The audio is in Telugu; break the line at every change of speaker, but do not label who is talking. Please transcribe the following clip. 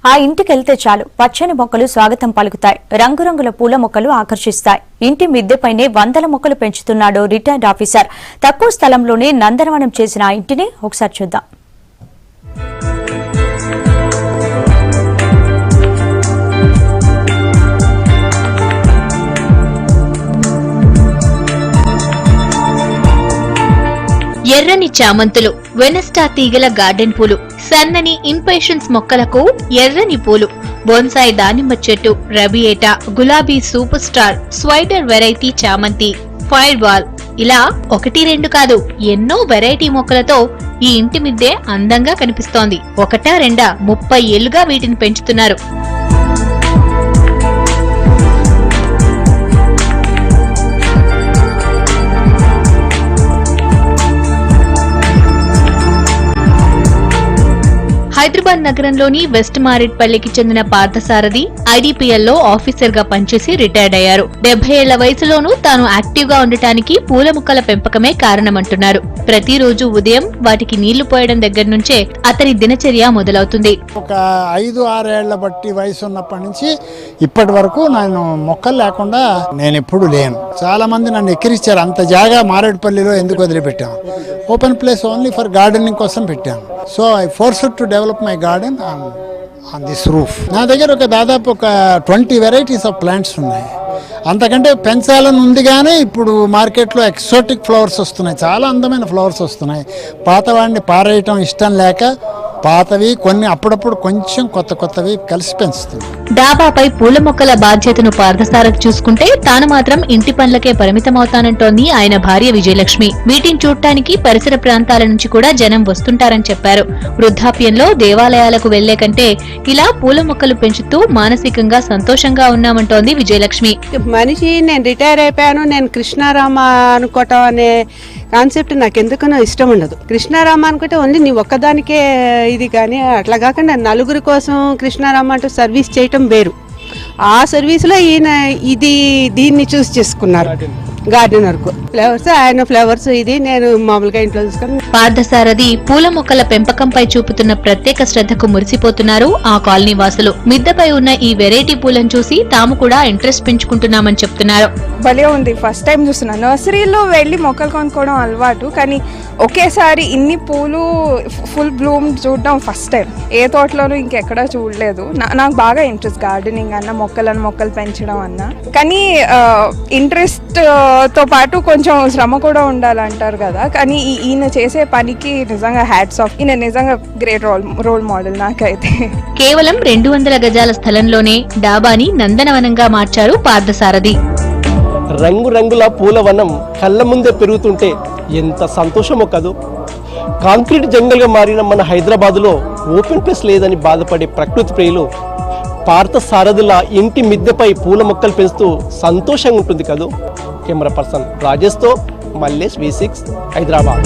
ఆ ఇంటికెళ్తే చాలు పచ్చని మొక్కలు స్వాగతం పలుకుతాయి. రంగురంగుల పూల మొక్కలు ఆకర్షిస్తాయి. ఇంటి మిద్దెపైనే వందల మొక్కలు పెంచుతున్నాడు రిటైర్డ్ ఆఫీసర్. తక్కువ స్థలంలోనే నందనవనం చేసిన ఆ ఇంటిని ఒకసారి చూద్దాం.
ఎర్రని చామంతులు, వెనస్టా తీగల గార్డెన్ పూలు, సన్నని ఇంపేషన్స్ మొక్కలకు ఎర్రని పూలు, బోన్సాయి దానిమ్మ చెట్టు, రబియేటా, గులాబీ సూపర్ స్టార్, స్వైడర్ వెరైటీ చామంతి, ఫైర్ బాల్, ఇలా 1-2 కాదు ఎన్నో వెరైటీ మొక్కలతో ఈ ఇంటి మిద్దె అందంగా కనిపిస్తోంది. 1-2 30 ఏళ్లుగా వీటిని పెంచుతున్నారు. హైదరాబాద్ నగరంలోని వెస్ట్ మారేట్పల్లికి చెందిన పార్థసారథి ఐడిపిఎల్లో ఆఫీసర్ గా పనిచేసి రిటైర్డ్ అయ్యారు. 70 ఏళ్ల వయసులోనూ తాను యాక్టివ్ గా ఉండటానికి పూల మొక్కల పెంపకమే కారణమంటున్నారు. ప్రతిరోజు ఉదయం వాటికి నీళ్లు పోయడం దగ్గర నుంచే అతని దినచర్య మొదలవుతుంది.
ఒక 5-6 ఏళ్ల బట్టి వయసు ఉన్నప్పటి నుంచి ఇప్పటి వరకు నేను మొక్కలు లేకుండా నేను ఎప్పుడు లేను. చాలా మంది నన్ను ఎక్కిరిచ్చారు, అంత జాగా మారేడుపల్లిలో ఎందుకు వదిలిపెట్టాను, open place only for gardening కోసం పెట్టాను. So I forced to develop my garden on this roof. నా దగ్గర దాదాపు 20 వెరైటీస్ ఆఫ్ ప్లాంట్స్ ఉన్నాయి. అంతకంటే పెంచాలని ఉంది, కానీ ఇప్పుడు మార్కెట్లో ఎక్సోటిక్ ఫ్లవర్స్ వస్తున్నాయి, చాలా అందమైన ఫ్లవర్స్ వస్తున్నాయి. పాతవాడిని పారేయటం ఇష్టం లేక పాతవి కొన్ని అప్పుడప్పుడు కొంచెం కొత్తవి కలిసి పెంచుతుంది.
డాబాపై పూల మొక్కల బాధ్యతను పార్థసారథి చూసుకుంటే తాను మాత్రం ఇంటి పనులకే పరిమితమవుతానంటోంది ఆయన భార్య విజయలక్ష్మి. వీటిని చూడటానికి పరిసర ప్రాంతాల నుంచి కూడా జనం వస్తుంటారని చెప్పారు. వృద్ధాప్యంలో దేవాలయాలకు వెళ్లే కంటే ఇలా పూల మొక్కలు పెంచుతూ మానసికంగా సంతోషంగా ఉన్నామంటోంది విజయలక్ష్మి.
మనిషి నేను రిటైర్ అయిపోయాను, నేను కృష్ణారామ అనుకోవటం అనే కాన్సెప్ట్ నాకు ఎందుకనో ఇష్టం ఉండదు. కృష్ణారామ అనుకుంటే ఓన్లీ నీ ఒక్కదానికే ఇది, కానీ అట్లా కాకుండా నలుగురి కోసం కృష్ణారామ అంటూ సర్వీస్ చేయటం వేరు. ఆ సర్వీస్లో ఈయన దీన్ని చూస్ చేసుకున్నారు. గార్డెనర్ కు ఫ్లవర్స్, ఆయన ఫ్లవర్స్, ఇది నేను మామూలుగా ఇంట్లో చూసుకుని.
పార్థసారథి పూల మొక్కల పెంపకంపై చూపుతున్న ప్రత్యేక శ్రద్ధకు మురిసిపోతున్నారు ఆ కాలనీ వాసులు. మిద్దెపై ఉన్న ఈ వెరైటీ పూలను చూసి తాము కూడా ఇంట్రెస్ట్ పెంచుకుంటున్నామని చెప్తున్నారు.
భలే ఉంది, ఫస్ట్ టైం చూస్తున్నా. నర్సరీలో వెళ్ళి మొక్కలు కొనుక్కోవడం అలవాటు, కానీ ఒకేసారి ఇన్ని పూలు ఫుల్ బ్లూమ్ చూడడం ఫస్ట్ టైం. ఏ తోటలోనూ ఇంకెక్కడా చూడలేదు. నాకు బాగా ఇంట్రెస్ట్ గార్డెనింగ్ అన్న, మొక్కలు పెంచడం అన్న. కానీ ఇంట్రెస్ట్ తో పాటు కొంచెం శ్రమ కూడా ఉండాలంటారు కదా, కానీ ఈయన చేసే పనికి నిజంగా హ్యాట్స్ ఆఫ్. ఈయన నిజంగా గ్రేట్ రోల్ మోడల్ నాకైతే.
కేవలం 200 గజాల స్థలంలోనే డాబాని నందనవనంగా మార్చారు పార్థసారథి.
రంగురంగుల పూలవనం కళ్ళ ముందే పెరుగుతుంటే ఎంత సంతోషమో కదూ. కాంక్రీట్ జంగల్గా మారిన మన హైదరాబాదులో ఓపెన్ ప్లేస్ లేదని బాధపడే ప్రకృతి ప్రియులు పార్థసారథుల ఇంటి మిద్దెపై పూల మొక్కలు పెంచుతూ సంతోషంగా ఉంటుంది కదూ. కెమెరా పర్సన్ రాజేష్తో మల్లేష్, V6, హైదరాబాద్.